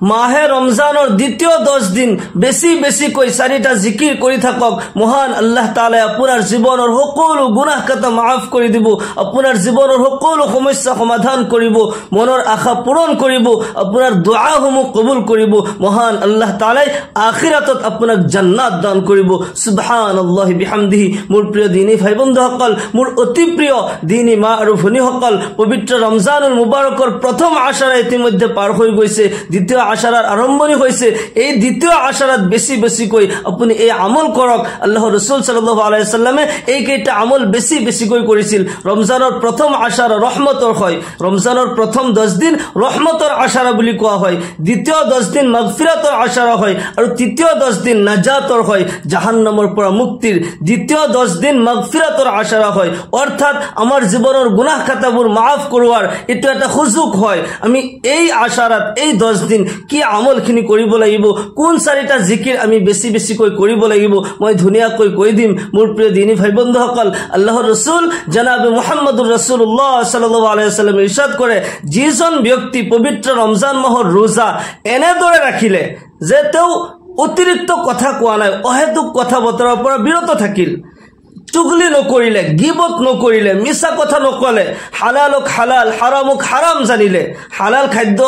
মাহে ৰমজানৰ দ্বিতীয় 10 দিন বেছি বেছিকৈ 4টা জিকিৰ কৰি থাকক মহান আল্লাহ তাআলা আপোনাৰ জীৱনৰ সকলো গুনাহ কাটা মাফ কৰি দিব আপোনাৰ জীৱনৰ সকলো সমস্যা সমাধান কৰিব মনৰ আশা পূৰণ কৰিব আপোনাৰ দুআসমূহ কবুল কৰিব মহান আল্লাহ তাআলাই আখিৰাতত আপোনাক জান্নাত দান কৰিব সুবহানাল্লাহি বিহামদিহি মোৰ প্ৰিয় দিনী ভাই বন্ধুসকল মোৰ অতি প্ৰিয় দিনী মা আৰু ভনীসকল পবিত্ৰ ৰমজানুল মুবাৰকৰ প্ৰথম আশাৰা ইতিমধ্যে পাৰ হৈ গৈছে দ্বিতীয় আশাৰাৰ আৰম্ভণি হৈছে এই দ্বিতীয় আশাৰাত বেছি বেছিকৈ আপুনি এই আমল কৰক আল্লাহৰ ৰাসূল সাল্লাল্লাহু আলাইহি সাল্লামে এই কেইটা আমল বেছি বেছিকৈ কৰিছিল ৰমজানৰ প্ৰথম আশাৰা ৰহমতৰ হয় ৰমজানৰ প্ৰথম 10 দিন ৰহমতৰ আশাৰা বুলি কোৱা হয় দ্বিতীয় 10 দিন মাগফিৰাতৰ আশাৰা হয় আৰু তৃতীয় 10 দিন নাজাতৰ হয় জাহান্নামৰ পৰা মুক্তিৰ দ্বিতীয় 10 দিন মাগফিৰাতৰ আশাৰা হয় অৰ্থাৎ আমাৰ জীৱনৰ গুনাহ খাতাবোৰ মাফ কৰোৱাৰ এটো এটা সুযোগ হয় আমি এই আশাৰাত এই 10 দিন কি আমলখিনি কৰিব লাগিব কোন 4টা জিকিৰ আমি বেছি বেছিকৈ কৰিব লাগিব মই ধুনিয়াকৈ কৈ দিম মোৰ প্ৰিয় দিনী ভাই বন্ধুসকল আল্লাহৰ ৰাসূল জনাব মুহাম্মদুৰ ৰাসূলুল্লাহ সাল্লাল্লাহু আলাইহি ওয়াসাল্লাম ইৰশাদ কৰে যিজন ব্যক্তি পবিত্ৰ ৰমজান মাহৰ ৰোজা এনেদৰে ৰাখিলে যে তেওঁ অতিৰিক্ত কথা কোৱা নাই অহেতুক কথা বতৰাৰ পৰা বিৰত থাকিল চুগলি নকৰিলে গিবত নকৰিলে মিছা কথা নকলে হালালক হালাল হারামক হারাম জানিলে হালাল খাদ্য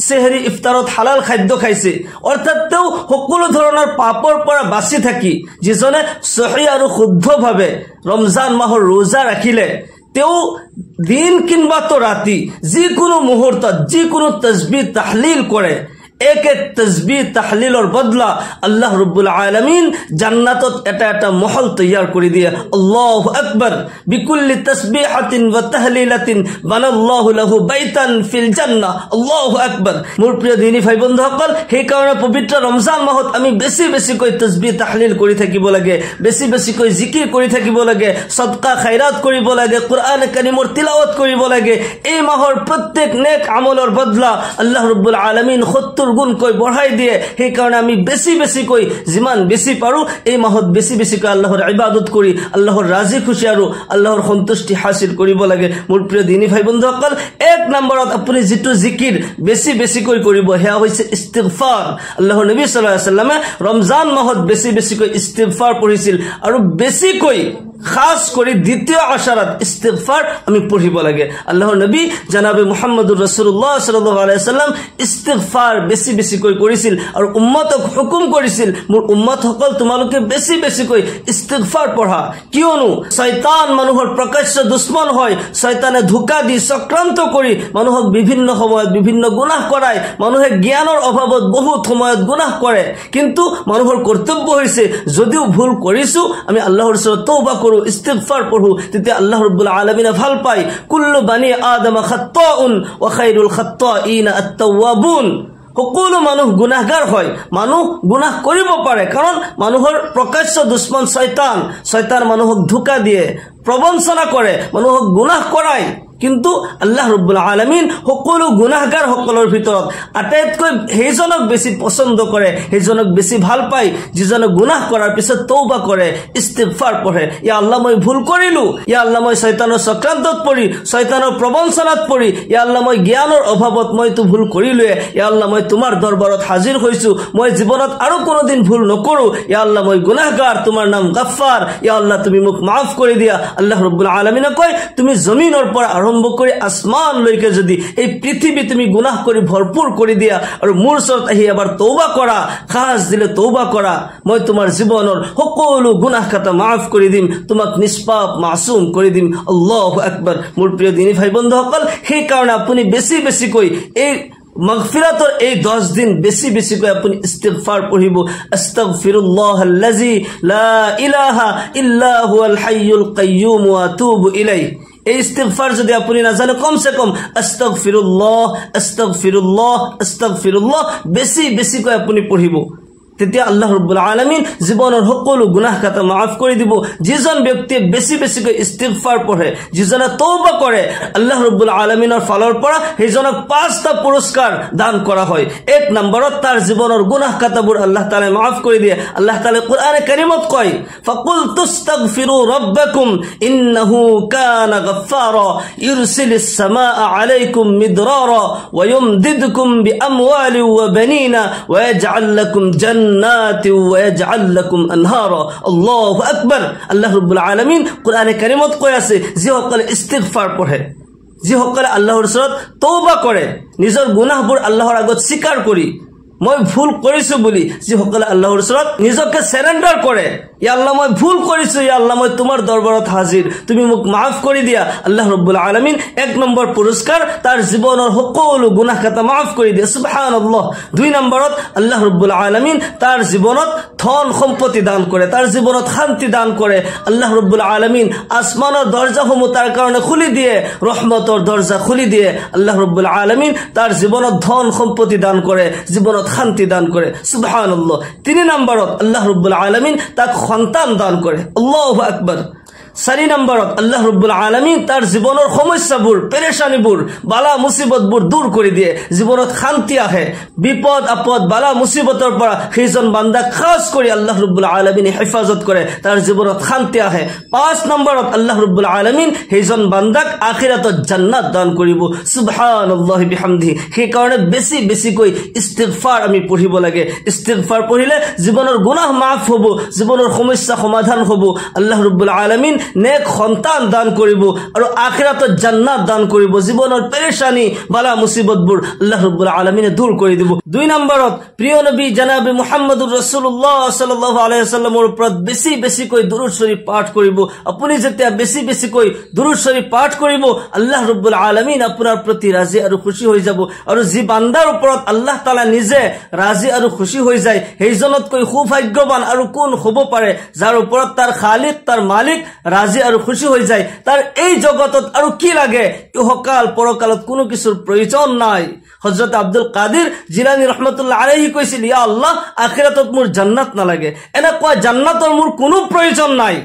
সেহরি ইফতারত হালাল খাদ্য খাইছে অর্থাৎ তেও সকলো ধৰণৰ পাপৰ পৰা বাচি থাকি যিজনে সহি আৰু শুদ্ধভাৱে ৰমজান মাহৰ ৰোজা ৰাখিলে তেও দিন কিংবা তো ৰাতি যিকোনো মুহূৰ্তত যিকোনো তাসবিহ তাহলিল কৰে एक तस्बीह तहलीलर बदला अल्लाह रब्बुल आलमीन जन्नतत एटा महल तैयार करि दिए अल्लाहु अकबर बिकुल्ली तस्बीहातिन व तहलीलातिन बनाल्लाहु लहु बैतान फिल जन्नाह अल्लाहु अकबर मोर प्रिय दिनी भाई बंधुসকল हे कारणे पवित्र रमजान माहत आमी बेसी बेसी কৈ तस्बीह तहलील करि থাকিব লাগে बेसी बेसी কৈ जिकिर करि থাকিব লাগে सदका खैरात करिब লাগে कुरान करीमर तिलावत करिब লাগে এই মাহৰ प्रत्येक नेक আমলৰ বদলা अल्लाह रब्बुल आलमीन 70 गुण कोई बढ़ाई दिए हे कारण आमी बेसी बेसी कोई जिमान बेसी पारो ए माहत बेसी बेसी को अल्लाहर इबादत करी अल्लाहर राजी खुशी आरो अल्लाहर संतुष्टि हासिल करिब लागे मोर प्रिय दिनी भाई बंधुসকল एक नम्बरत আপুনি जितु जिकिर बेसी बेसी कोई करिब हेया होइसे इस्तिगफार अल्लाहर नबी सल्लल्लाहु अलैहि वसल्लम रमजान माहत बेसी बेसी कोई इस्तिगफार पढिছিল আৰু बेसी कोई खास करी द्वितीय आशारात इस्तिगफार आमी पढ़िब लागे अल्लाहर नबी जनाबे मुहम्मदुर रासूलुल्लाह सल्लल्लाहु अलैहि वसल्लम इस्तिगफार बेसी बेसी कोई करिছিল और उम्मतक हुकुम करिছিল मोर उम्मत সকল তোমালোকে বেছি বেছি কৈ ইস্তিগফার পঢ়া কিয়নো শয়তান মানুহৰ প্ৰকাশ্য দুশ্মন হয় শয়তানে ধোকা দি চক্ৰান্ত কৰি মানুহক বিভিন্ন সময়ত বিভিন্ন গুনাহ কৰায় মানুহে জ্ঞানৰ অভাৱত বহুত সময়ত গুনাহ কৰে কিন্তু মানুহৰ কৰ্তব্য হৈছে যদিও ভুল কৰিছো আমি আল্লাহৰ ওচৰত তওবা इस्तिगफार पढ़ू तेते अल्लाह रब्बुल आलमीन ভাল পায় कुल्लु बनी आदम खत्ताउन व खैरुल खत्ताइन अत-तव्वाबुन সকলো মানুহ গুনাহগাৰ হয় মানুহ গুনাহ কৰিব পাৰে কাৰণ মানুহৰ প্ৰকাশ্য দুশ্মন শয়তান মানুহক ধোকা দিয়ে প্ৰবঞ্চনা কৰে মানুহক গুনাহ কৰায় কিন্তু আল্লাহ ৰব্বুল আলামিন সকলো গুনাহগাৰ সকলৰ ভিতৰত আটাইতকৈ হেজনক বেছি পছন্দ কৰে হেজনক বেছি ভাল পায় যিজনে গুনাহ কৰাৰ পিছত তওবা কৰে ইস্তিগফাৰ পঢ়ে ইয়া আল্লাহ মই ভুল কৰিলো ইয়া আল্লাহ মই শয়তানৰ চক্ৰান্তত পৰি শয়তানৰ প্ৰবঞ্চনাত পৰি ইয়া আল্লাহ মই জ্ঞানৰ অভাৱত মই তো ভুল কৰিলোৱে ইয়া আল্লাহ মই তোমাৰ দৰবাৰত হাজিৰ হৈছো মই জীৱনত আৰু কোনোদিন ভুল নকৰো ইয়া আল্লাহ মই গুনাহগাৰ তোমাৰ নাম গফফাৰ ইয়া আল্লাহ তুমি মোক maaf কৰি দিয়া আল্লাহ ৰব্বুল আলামিন কয় তুমি জমিনৰ পৰা আৰম্ভ কৰি আসমান লৈকে যদি এই পৃথিৱী তুমি গুনাহ কৰি ভৰপুৰ কৰি দিয়া আৰু মোৰ ওচৰত আহি এবাৰ তওবা কৰা খাস দিলে তওবা কৰা মই তোমাৰ জীৱনৰ সকলো গুনাহ খাতা maaf কৰি দিম তোমাক নিষ্পাপ মাসুম কৰি দিম আল্লাহু আকবাৰ মোৰ প্ৰিয় দিনী ভাই বন্ধুসকল সেই কাৰণে আপুনি বেছি বেছি কৈ এই মাগফিৰাতৰ এই 10 দিন বেছি বেছি কৈ আপুনি ইস্তিগফার পঢ়িব আস্তাগফিরুল্লাহাল্লাযী লা ইলাহা ইল্লা হুয়াল হাইয়ুল কাইয়্যুম ওয়া আতুবু ইলাইহি এই ইস্তিগফার যদি আপুনি না জানে কম সে কম আস্তাগফিরুল্লাহ আস্তাগফিরুল্লাহ আস্তাগফিরুল্লাহ বেছি বেছি কৈ আপুনি পঢ়িব তেতিয়া আল্লাহ ৰাব্বুল আলামিন জীৱনৰ সকলো গুনাহ খাতা মাফ কৰি দিব যিজন ব্যক্তিয়ে বেছি বেছিকৈ ইস্তিগফাৰ পঢ়ে যিজনে তওবা কৰে আল্লাহ ৰাব্বুল আলামিনৰ ফালৰ পৰা সেইজনক 5টা পুৰস্কাৰ দান কৰা হয় এক নম্বৰত তাৰ জীৱনৰ গুনাহ খাতাবোৰ আল্লাহ তাআলা মাফ কৰি দিয়ে আল্লাহ তাআলা কোরআনে কারীমত কয় ফাকুল তুস্তাগফিরু রাব্বাকুম ইন্নাহু কানা গফফারা ইরসিলিস সামাআ আলাইকুম মিদরারা ওয়া ইউমদিদকুম বিআমওয়ালি ওয়া বানিনা ওয়া ইয়াজআল লাকুম জান্নাতি ওয়া ইয়াজআল লাকুম আনহারা আল্লাহু আকবার আল্লাহ রাব্বুল আলামিন কোরআনে কারীমত কয় আছে যিসকলে ইস্তিগফার পঢ়ে যিসকলে আল্লাহৰ ওচৰত তওবা কৰে নিজৰ গুনাহবোৰ আল্লাহৰ আগত স্বীকাৰ কৰি মই ভুল কৰিছো বুলি যিসকলে আল্লাহৰ ওচৰত নিজকে সাৰেন্ডাৰ কৰে ইয়া আল্লাহ মই ভুল কৰিছো ইয়া আল্লাহ মই তোমাৰ দৰবাৰত হাজিৰ তুমি মোক মাফ কৰি দিয়া আল্লাহ ৰাব্বুল আলামিন এক নম্বৰ পুৰস্কাৰ তাৰ জীৱনৰ সকলো গুনাহ খাতা মাফ কৰি দিয়ে সুবহানাল্লাহ দুই নম্বৰত আল্লাহ ৰাব্বুল আলামিন তাৰ জীৱনত ধন সম্পত্তি দান কৰে তাৰ জীৱনত শান্তি দান কৰে আল্লাহ ৰাব্বুল আলামিন আসমানৰ দৰজাসমূহ তাৰ কাৰণে খুলি দিয়ে ৰহমতৰ দৰজা খুলি দিয়ে আল্লাহ ৰাব্বুল আলামিন তাৰ জীৱনত ধন সম্পত্তি দান কৰে জীৱনত শান্তি দান কৰে সুবহানাল্লাহ তিনি নম্বৰত আল্লাহ ৰাব্বুল আলামিন তাক সন্তান দান কৰে আল্লাহু আকবাৰ 4 নম্বৰত আল্লাহ ৰাব্বুল আলামিন তাৰ জীৱনৰ সমস্যাবোৰ পেৰেশানিবোৰ বালা মুসিবতবোৰ দূৰ কৰি দিয়ে জীৱনত শান্তি আহে বিপদ আপদ বালা মুসিবতৰ পৰা সেইজন বান্দা খাস কৰি আল্লাহ ৰাব্বুল আলামিন হেফাজত কৰে তাৰ জীৱনত শান্তি আহে 5 নম্বৰত আল্লাহ ৰাব্বুল আলামিন সেইজন বান্দাক আখিৰাতত জান্নাত দান কৰিব সুবহানাল্লাহি বিহামদিহি সেই কাৰণে বেছি বেছিকৈ ইস্তিগফাৰ আমি পঢ়িব লাগে ইস্তিগফাৰ পঢ়িলে জীৱনৰ গুনাহ মাফ হ'ব জীৱনৰ সমস্যা সমাধান হ'ব আল্লাহ ৰাব্বুল আলামিন নেক সন্তান দান কৰিব আৰু আখিৰাতত জান্নাত দান কৰিব জীৱনৰ পেৰেশানি বালা মুসিবতবোৰ আল্লাহ ৰাব্বুল আলামিনে দূৰ কৰি দিব দুই নম্বৰত প্ৰিয় নবী জনাবে মুহাম্মদুৰ ৰাসূলুল্লাহ সাল্লাল্লাহু আলাইহি ওয়াসাল্লামৰ ওপৰত বেছি বেছিকৈ দুৰুদ শৰীফ পাঠ কৰিব আপুনি যেতিয়া বেছি বেছিকৈ দুৰুদ শৰীফ পাঠ কৰিব আল্লাহ ৰাব্বুল আলামিন আপোনাৰ প্ৰতি ৰাজি আৰু খুশি হৈ যাব আৰু যি বান্দাৰ ওপৰত আল্লাহ তাআলা নিজে ৰাজি আৰু খুশি হৈ যায় সেইজনতকৈ সৌভাগ্যৱান আৰু কোন হ'ব পাৰে যাৰ ওপৰত তাৰ খালিক তাৰ মালিক ৰাজি আৰু খুশি হৈ যায় তাৰ এই জগতত আৰু কি লাগে ইহকাল পৰকালত কোনো কিছুৰ প্ৰয়োজন নাই হযৰত আব্দুল কাদিৰ জিলানী ৰাহমাতুল্লাহ আলাইহি কৈছিল ইয়া আল্লাহ আখিৰাতত মোৰ জান্নাত না লাগে এনে কয় জান্নাতৰ মোৰ কোনো প্ৰয়োজন নাই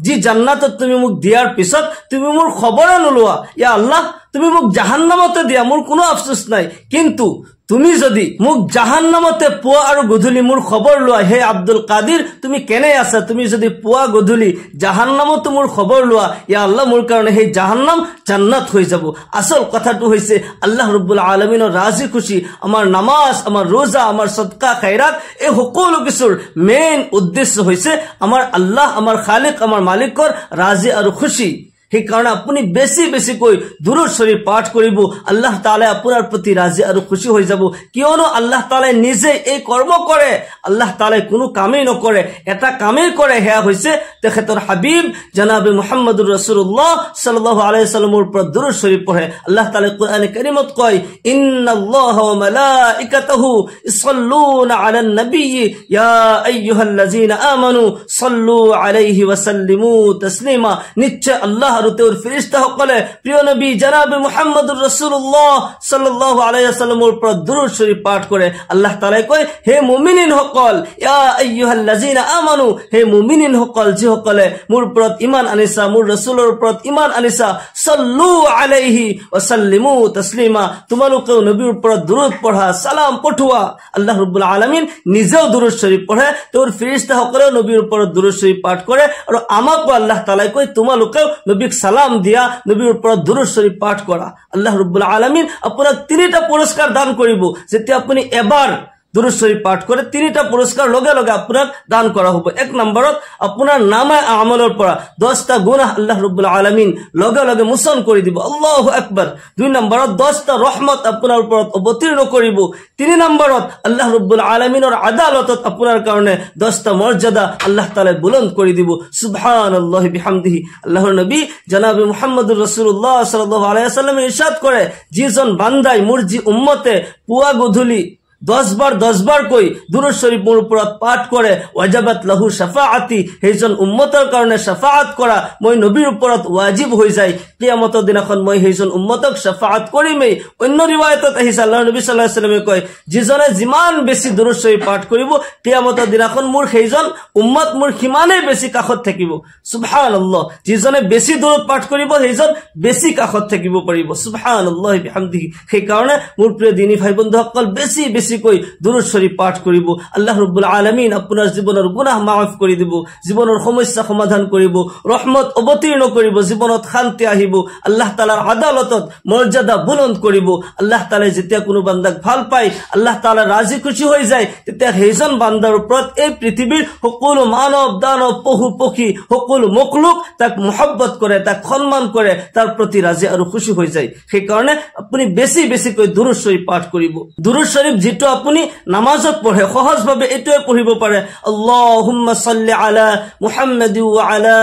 যি জান্নাতত তুমি মোক দিয়াৰ পিছত তুমি মোৰ খবৰে নলোৱা ইয়া আল্লাহ তুমি মোক জাহান্নামতে দিয়া মোৰ কোনো আফসোস নাই কিন্তু তুমি যদি মোক জাহান্নামতে পোৱা আৰু গধুলি মোৰ খবৰ লোৱা হে আব্দুল কাদিৰ তুমি কেনে আছা তুমি যদি পোৱা গধুলি জাহান্নামত মোৰ খবৰ লোৱা ইয়া আল্লাহ মোৰ কাৰণে হে জাহান্নাম জান্নাত হৈ যাব আসল কথাটো হৈছে আল্লাহ ৰাব্বুল আলামিনৰ ৰাজি খুশি আমাৰ নামাজ আমাৰ ৰোজা আমাৰ সদকা খায়ৰাত এই সকলো কিছুৰ মেইন উদ্দেশ্য হৈছে আমাৰ আল্লাহ আমাৰ খালিক আমাৰ মালিকৰ ৰাজি আৰু খুশি সেই কাৰণে আপুনি বেছি বেছিকৈ দুৰুদ শৰীফ পাঠ কৰিব আল্লাহ তাআলা আপোনাৰ প্ৰতি ৰাজি আৰু খুশি হৈ যাব কিয়নো আল্লাহ তাআলা নিজে এই কৰ্ম কৰে আল্লাহ তাআলা কোনো কামেই নকৰে এটা কামেই কৰে হেয়া হৈছে তেখেতৰ হাবিব জনাবে মুহাম্মদুৰ ৰাসূলুল্লাহ সাল্লাল্লাহু আলাইহি ওয়াসাল্লামৰ ওপৰত দুৰুদ শৰীফ পঢ়ে আল্লাহ তাআলা কোরআনে কারীমত কয় ইন্নাল্লাহা ওয়া মালাইকাতাহু ইসাল্লুনা আলান নাবিয়্যি ইয়া আইয়ুহাল্লাযীনা আমানু সাল্লু আলাইহি ওয়া সাল্লিমু তাসলিমা নিশ্চয় আল্লাহ আৰু তেওঁৰ ফেৰেশতা সকলে প্ৰিয় নবী জনাবে মুহাম্মদুৰ ৰাসূলুল্লাহ সাল্লাল্লাহু আলাইহি ওয়াসাল্লামৰ ওপৰত দুৰুদ শৰীফ পাঠ কৰে আল্লাহ তাআলা কয় হে মুমিনিন সকল ইয়া আইয়ুহাল্লাযীনা আমানু হে মুমিনিন সকল যিসকলে মোৰ ওপৰত ঈমান আনিছা মোৰ ৰাসূলৰ ওপৰত ঈমান আনিছা সাল্লু আলাইহি ওয়া সাল্লিমু তাসলিমা তোমালোকেও নবীৰ ওপৰত দুৰুদ পঢ়া সালাম পঠোৱা আল্লাহ ৰাব্বুল আলামিন নিজেও দুৰুদ শৰীফ পঢ়ে তেওঁৰ ফেৰেশতা সকলেও নবীৰ ওপৰত দুৰুদ শৰীফ পাঠ কৰে আৰু আমাকো আল্লাহ তাআলা কয় তোমালোকেও নবীক সালাম দিয়া নবীৰ ওপৰত দুৰুদ শৰীফ পাঠ কৰা আল্লাহ ৰাব্বুল আলামিন আপোনাক তিনিটা পুৰস্কাৰ দান কৰিব যেতিয়া আপুনি এবাৰ দুৰুদ শৰীফ পাঠ কৰে তিনিটা পুৰস্কাৰ লগে লগে আপোনাক দান কৰা হ'ব এক নম্বৰত আপোনাৰ নামে আমলৰ পৰা 10টা গুনাহ আল্লাহ ৰাব্বুল আলামিন লগে লগে মোচন কৰি দিব আল্লাহু আকবাৰ দুই নম্বৰত 10টা ৰহমত আপোনাৰ ওপৰত অৱতীৰ্ণ কৰিব তিনি নম্বৰত আল্লাহ ৰাব্বুল আলামিনৰ আদালতত আপোনাৰ কাৰণে 10টা মৰ্যাদা আল্লাহ তাআলা বুলন্দ কৰি দিব সুবহানাল্লাহি বিহামদিহি আল্লাহৰ নবী জনাবে মুহাম্মদুৰ ৰাসূলুল্লাহ সাল্লাল্লাহু আলাইহি ওয়াসাল্লাম ইৰশাদ কৰে যিজন বান্দাই মোৰ যি উম্মতে পুৱা গধূলি 10 বাৰ কৈ দুৰূদ শৰীফ মোৰ উপৰত পাঠ কৰে ওয়াজাবাত লাহু শাফাআতি সেইজন উম্মতৰ কাৰণে শাফাআত কৰা মই নবীৰ ওপৰত ওয়াজিব হৈ যায় কিয়ামতৰ দিনাখন মই সেইজন উম্মতক শাফাআত কৰিমেই অন্য ৰিৱায়াতত আহিছে আল্লাহৰ নবী সাল্লাল্লাহু আলাইহি ওয়াসাল্লামে কয় যিজনে যিমান বেছি দুৰূদ শৰীফ পাঠ কৰিব কিয়ামতৰ দিনাখন মোৰ সেইজন উম্মত মোৰ সিমানেই বেছি কাখত থাকিব সুবহানাল্লাহ যিজনে বেছি দুৰূদ পাঠ কৰিব সেইজন বেছি কাখত থাকিব পাৰিব সুবহানাল্লাহ বিহামদিহি সেই কাৰণে মোৰ প্ৰিয় দিনী ভাই বন্ধুসকল বেছি বেছি কৈ দুৰূদ শৰীফ পাঠ কৰিব আল্লাহ ৰাব্বুল আলামিন আপোনাৰ জীৱনৰ গুনাহ মাফ কৰি দিব জীৱনৰ সমস্যা সমাধান কৰিব ৰহমত অৱতীৰ্ণ কৰিব জীৱনত শান্তি আহিব আল্লাহ তাআলাৰ আদালতত মৰ্যাদা বুলন্দ কৰিব আল্লাহ তাআলাই যেতিয়া কোনো বান্দাক ভাল পায় আল্লাহ তাআলা ৰাজি খুশি হৈ যায় তেতিয়া সেইজন বান্দাৰ ওপৰত এই পৃথিৱীৰ সকলো মানৱ দানৱ পশু পক্ষী সকলো মখলুক তাক মহব্বত কৰে তাক সম্মান কৰে তাৰ প্ৰতি ৰাজি আৰু খুশি হৈ যায় সেই কাৰণে আপুনি বেছি বেছি কৈ দুৰূদ শৰীফ পাঠ কৰিব দুৰূদ শৰীফ যেটো আপুনি নামাজত পঢ়ে সহজভাৱে এটোৱে পঢ়িব পাৰে আল্লাহুম্মা সাল্লি আলা মুহাম্মাদি ওয়া আলা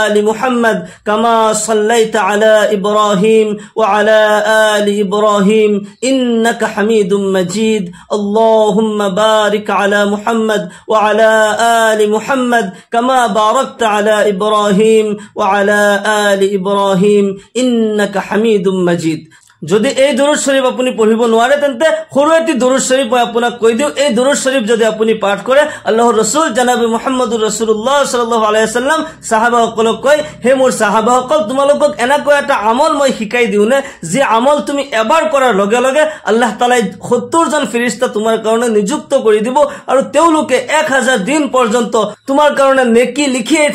আলি মুহাম্মাদ কামা সাল্লাইতা আলা ইব্রাহিম ওয়া আলা আলি ইব্রাহিম ইন্নাকা হামিদুম মাজিদ আল্লাহুম্মা বারিক আলা মুহাম্মাদ ওয়া আলা আলি মুহাম্মাদ কামা বারাকতা আলা ইব্রাহিম ওয়া আলা আলি ইব্রাহিম ইন্নাকা হামিদুম মাজিদ যদি এই দুরূদ শরীফ আপনি পঢ়িব নোৱাৰে তেন্তে সৰু এটি দুৰূদ শৰীফ মই আপোনাক কৈ দিও এই দুৰূদ শৰীফ যদি আপনি পাঠ কৰে আল্লাহৰ ৰাসূল জনাবে মুহাম্মদুৰ ৰাসূলুল্লাহ সাল্লাল্লাহু আলাইহি ওয়াসাল্লাম সাহাবাসকলক কয় হে মোৰ সাহাবাসকল তোমালোকক এনেকৈ এটা আমল মই শিকাই দিও নে যে আমল তুমি এবাৰ কৰাৰ লগে লগে আল্লাহ তাআলাই 70 জন ফেৰেশতা তোমাৰ কাৰণে নিযুক্ত কৰি দিব আৰু তেওঁলোকে 1000 দিন পৰ্যন্ত তোমাৰ কাৰণে নেকি লিখিয়ে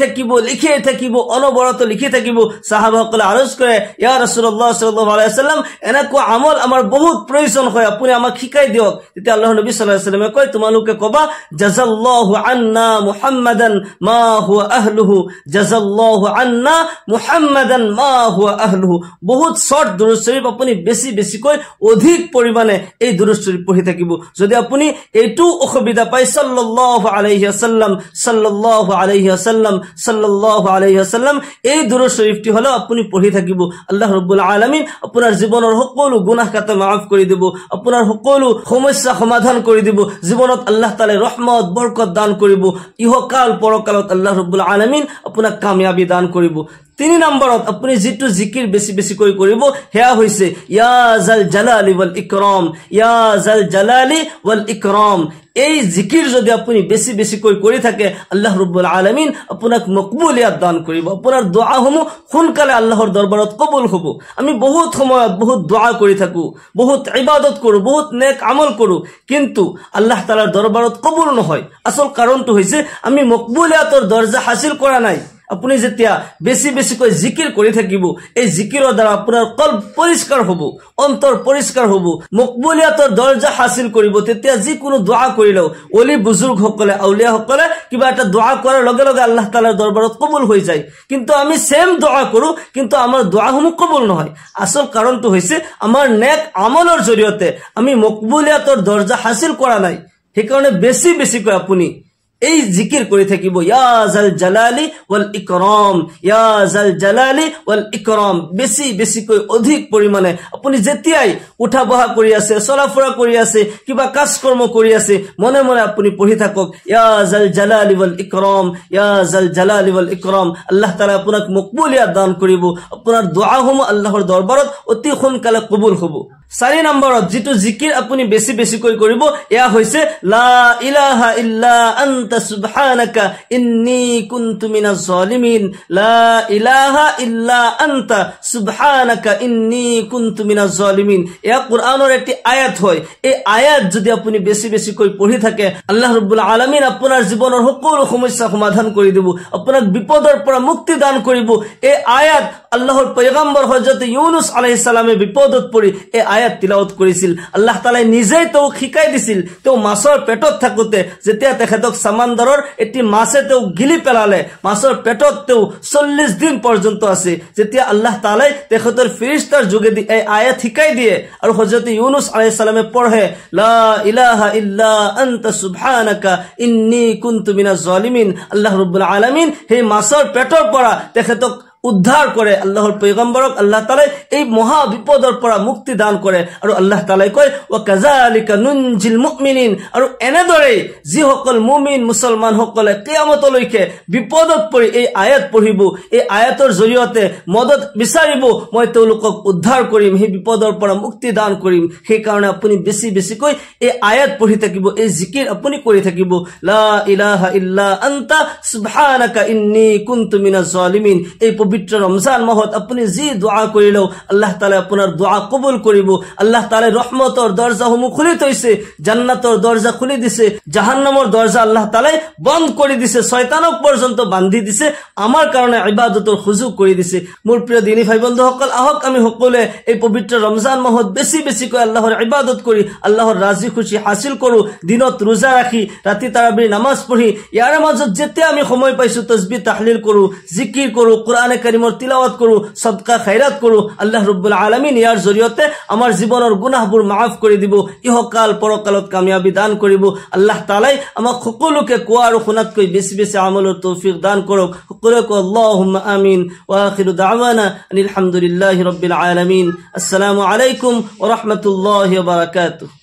থাকিব অনবৰত লিখি থাকিব সাহাবাসকলে আৰজ কৰে ইয়া ৰাসূলুল্লাহ সাল্লাল্লাহু আলাইহি ওয়াসাল্লাম এনেকুৱা আমল আমাৰ বহুত প্ৰয়োজন হয় আপুনি আমাক শিকাই দিয়ক তেতিয়া আল্লাহৰ নবী সাল্লাল্লাহু আলাইহি ওয়াসাল্লামে কয় তোমালোকে কবা জাযাল্লাহু আন্না মুহাম্মাদান মা হুয়া আহলুহু জাযাল্লাহু আন্না মুহাম্মাদান মা হুয়া আহলুহু বহুত শর্ট দুরূদ শরীফ আপুনি বেছি বেছি কৈ অধিক পৰিমাণে এই দুরূদ শরীফ পঢ়ি থাকিব যদি আপুনি এইটো অসুবিধা পায় সাল্লাল্লাহু আলাইহি ওয়াসাল্লাম এই দুরূদ শরীফটি হলো আপুনি পঢ়ি থাকিব আল্লাহ রাব্বুল আলামিন আপোনাৰ জীৱনৰ সকলো গুনাহ কাটা মাফ কৰি দিব আপোনাৰ সকলো সমস্যা সমাধান কৰি দিব জীৱনত আল্লাহ তাআলা ৰহমত বৰকত দান কৰিব ইহকাল পৰকালত আল্লাহ ৰাব্বুল আলামিন আপোনাক কামিয়াবি দান কৰিব 3 নম্বৰত আপুনি যেটো জিকিৰ বেছি বেছি কৰি কৰিব হেয়া হৈছে ইয়া জাল জালালি ওয়াল ইকৰাম এই জিকিৰ যদি আপুনি বেছি বেছি কৰি থাকে আল্লাহ ৰাব্বুল আলামিন আপোনাক মকবুলিয়ত দান কৰিব আপোনাৰ দুআসমূহ সোনকালে আল্লাহৰ দৰবাৰত কবুল হ'ব আমি বহুত সময়ত বহুত দুআ কৰি থাকো বহুত ইবাদত কৰো বহুত নেক আমল কৰো কিন্তু আল্লাহ তাআলাৰ দৰবাৰত কবুল নহয় আসল কাৰণটো হৈছে আমি মকবুলিয়তৰ দৰজা হাসিল কৰা নাই আপুনি যেতিয়া বেছি বেছি কৈ জিকিৰ কৰি থাকিব এই জিকিৰৰ দ্বাৰা আপোনাৰ কলব পৰিষ্কাৰ হ'ব অন্তৰ পৰিষ্কাৰ হ'ব মকবুলিয়তৰ দৰজা হাসিল কৰিব তেতিয়া যি কোনো দুআ কৰিলেও ওলি বুজুৰ্গ সকলে আউলিয়া সকলে কিবা এটা দুআ কৰাৰ লগে লগে আল্লাহ তাআলাৰ দৰবাৰত কবুল হৈ যায় কিন্তু আমি সেম দুআ কৰো কিন্তু আমাৰ দুআসমূহ কবুল নহয় আসল কাৰণটো হৈছে আমাৰ নেক আমলৰ জৰিয়তে আমি মকবুলিয়তৰ দৰজা হাসিল কৰা নাই সেইকাৰণে বেছি বেছি কৈ আপুনি এই জিকিৰ কৰি থাকিব ইয়া জাল জালালি ওয়াল ইকৰাম বেছি বেছি কৈ অধিক পৰিমাণে আপুনি যেতিয়াই উঠা বহা কৰি আছে চলাফুৰা কৰি আছে কিবা কাজ কৰ্ম কৰি আছে মনে মনে আপুনি পঢ়ি থাকক ইয়া জাল জালালি ওয়াল ইকৰাম আল্লাহ তাআলা আপোনাক মকবুলিয়ত দান কৰিব আপোনাৰ দুআসমূহ আল্লাহৰ দৰবাৰত অতি সোনকালে কবুল হ'ব 4 নম্বৰত যেটো জিকিৰ আপুনি বেছি বেছি কৈ কৰিব এয়া হৈছে লা ইলাহা ইল্লা আনতা সুবহানাকা ইন্নী কুনতু মিনাজ জালিমিন লা ইলাহা ইল্লা আনতা সুবহানাকা ইন্নী কুনতু মিনাজ জালিমিন এয়া কোৰআনৰ একটি আয়াত হয় এই আয়াত যদি আপুনি বেছি বেছি কৈ পঢ়ি থাকে আল্লাহ ৰাব্বুল আলামিন আপোনাৰ জীৱনৰ সকলো সমস্যা সমাধান কৰি দিব আপোনাক বিপদৰ পৰা মুক্তি দান কৰিব এই আয়াত আল্লাহৰ পয়গম্বৰ হযৰত ইউনুস আলাইহিস সালামে বিপদত পৰি এই আয়াত তিলাওয়াত কৰিছিল আল্লাহ তাআলাই নিজেই তো শিকাই দিছিল তো মাছৰ পেটত থাকোতে যেতিয়া তেখেতক সমুদ্ৰৰ এটি মাছে তো গিলি পেলালে মাছৰ পেটত তো 40 দিন পৰ্যন্ত আছে যেতিয়া আল্লাহ তাআলাই তেখেতৰ ফেৰেশতাৰ যোগেদি এই আয়াত শিকাই দিয়ে আৰু হযরত ইউনুস আলাইহিস সালামে পঢ়ে লা ইলাহা ইল্লা আনতা সুবহানাকা ইন্নী কুনতু মিনাজ জালিমিন আল্লাহ রাব্বুল আলামিন হে মাছৰ পেটৰ পৰা তেখেতক উদ্ধাৰ কৰে আল্লাহৰ পয়গম্বৰক আল্লাহ তাআলা এই মহা বিপদৰ পৰা মুক্তি দান কৰে আৰু আল্লাহ তাআলাই কয় ওয়া কাযালিকা নুনজিল মুমিনিন আৰু এনেদৰে যিসকল মুমিন মুছলমান সকলে কিয়ামতলৈকে বিপদত পৰি এই আয়াত পঢ়িব এই আয়াতৰ জৰিয়তে মদত বিচাৰিব মই তেওঁলোকক উদ্ধাৰ কৰিম সেই বিপদৰ পৰা মুক্তি দান কৰিম সেই কাৰণে আপুনি বেছি বেছিকৈ এই আয়াত পঢ়ি থাকিব এই জিকিৰ আপুনি কৰি থাকিব লা ইলাহা ইল্লা আনতা সুবহানাকা ইন্নী কুনতু মিনাজ জালিমিন এই পবিত্ৰ ৰমজান মাহত আপুনি যি দোয়া কৰিলেও আল্লাহ তাআলা আপোনাৰ দোয়া কবুল কৰিব আল্লাহ তাআলা ৰহমতৰ দৰজাসমূহ খুলি থৈছে জান্নাতৰ দৰজা খুলি দিছে জাহান্নামৰ দৰজা আল্লাহ তাআলা বন্ধ কৰি দিছে শয়তানক পৰ্যন্ত বান্ধি দিছে আমাৰ কাৰণে ইবাদতৰ সুযোগ কৰি দিছে মোৰ প্ৰিয় দিনী ভাই বন্ধুসকল আহক আমি সকলোৱে এই পবিত্ৰ ৰমজান মাহত বেছি বেছিকৈ আল্লাহৰ ইবাদত কৰি আল্লাহৰ ৰাজি খুশি হাসিল কৰো দিনত ৰোজা ৰাখি ৰাতি তাৰাবিৰ নামাজ পড়ি ইয়াৰ মাজত যেতে আমি সময় পাইছো তাসবিহ তাহলিল কৰো জিকিৰ কৰো কোৰআনে কাৰীমৰ তিলাওয়াত কৰো সদকা খায়ৰাত কৰো আল্লাহ ৰাব্বুল আলামিন ইয়াৰ জৰিয়তে আমাৰ জীৱনৰ গুনাহবোৰ মাফ কৰি দিব ইহকাল পৰকালত কামিয়াবি দান কৰিব আল্লাহ তাআলাই আমাক সকলোকে কোৱা আৰু শুনাতকৈ বেছি বেছি আমলৰ তৌফিক দান কৰক সকলোকে আল্লাহুম্মা আমিন ওয়া আখিৰু দাওয়ানা আলহামদুলিল্লাহি ৰাব্বিল আলামিন আসসালামু আলাইকুম ওয়া ৰাহমাতুল্লাহি ওয়া বাৰাকাতুহু